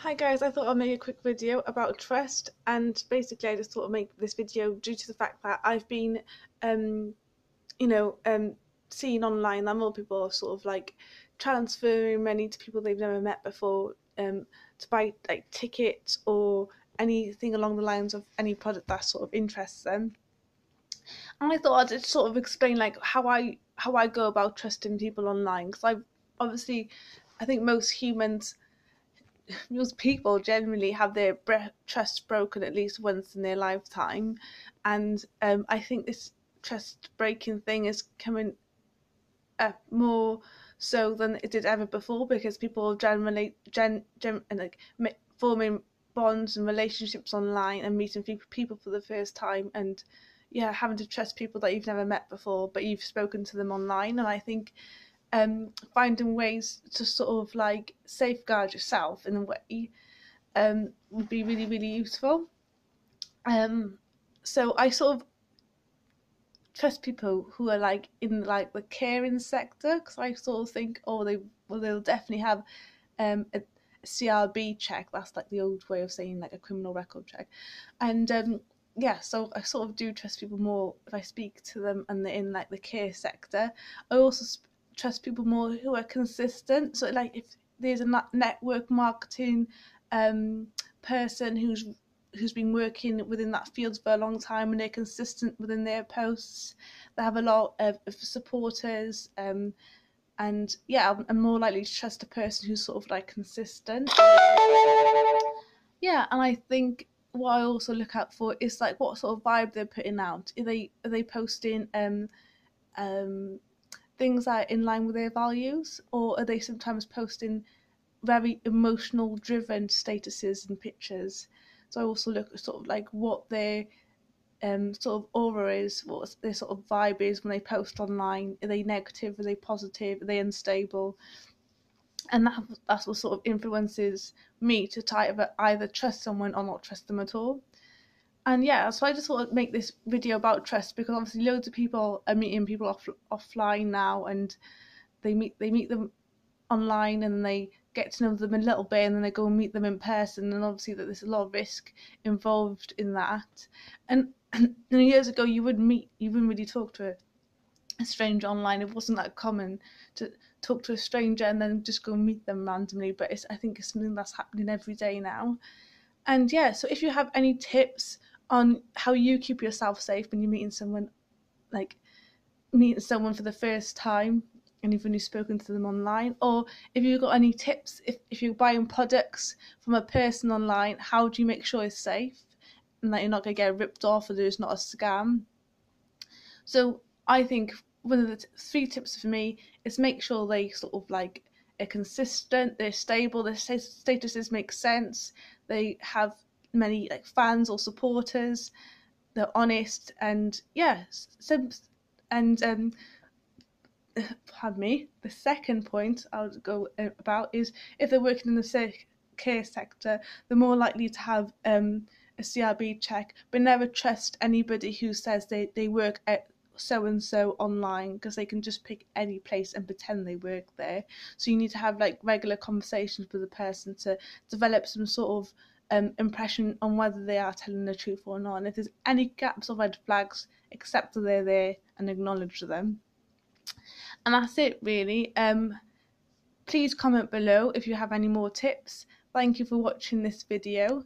Hi guys, I thought I'd make a quick video about trust, and basically I just thought I'd make this video due to the fact that I've been um you know seeing online that more people are sort of like transferring money to people they've never met before, to buy like tickets or anything along the lines of any product that sort of interests them. And I thought I'd just sort of explain like how I go about trusting people online, because I think most people generally have their trust broken at least once in their lifetime, and I think this trust breaking thing is coming up more so than it did ever before, because people are generally like forming bonds and relationships online and meeting people for the first time, and yeah, having to trust people that you've never met before but you've spoken to them online. And I think finding ways to sort of like safeguard yourself in a way would be really, really useful. Um, so I sort of trust people who are like in like the caring sector, because I sort of think, oh, they'll definitely have a CRB check. That's like the old way of saying like a criminal record check, and yeah, so I sort of do trust people more if I speak to them and they're in like the care sector. I also trust people more who are consistent. So like if there's a network marketing um, person who's been working within that field for a long time and they're consistent within their posts, they have a lot of supporters, and yeah, I'm more likely to trust a person who's sort of like consistent. Yeah, and I think what I also look out for is like what sort of vibe they're putting out. Are they posting um things that are in line with their values, or are they sometimes posting very emotional driven statuses and pictures? So I also look at sort of like what their sort of aura is, what their sort of vibe is when they post online. Are they negative? Are they positive? Are they unstable? And that's what sort of influences me to either trust someone or not trust them at all. And yeah, so I just thought I'd make this video about trust, because obviously loads of people are meeting people offline now, and they meet them online and they get to know them a little bit, and then they go and meet them in person, and obviously that there's a lot of risk involved in that. And years ago you wouldn't really talk to a stranger online. It wasn't that common to talk to a stranger and then just go and meet them randomly, but I think it's something that's happening every day now. And yeah, so if you have any tips on how you keep yourself safe when you're like meeting someone for the first time, and you've only spoken to them online, or if you've got any tips, if you're buying products from a person online, how do you make sure it's safe and that you're not going to get ripped off or there's not a scam? So I think one of the three tips for me is make sure they sort of like are consistent, they're stable, their statuses make sense, they have many like fans or supporters, they're honest, and yeah, and pardon me. The second point I would go about is if they're working in the care sector, they're more likely to have a CRB check, but never trust anybody who says they work at so and so online, because they can just pick any place and pretend they work there. So you need to have like regular conversations with the person to develop some sort of impression on whether they are telling the truth or not. And if there's any gaps or red flags, accept that they're there and acknowledge them. And that's it really. Please comment below if you have any more tips. Thank you for watching this video.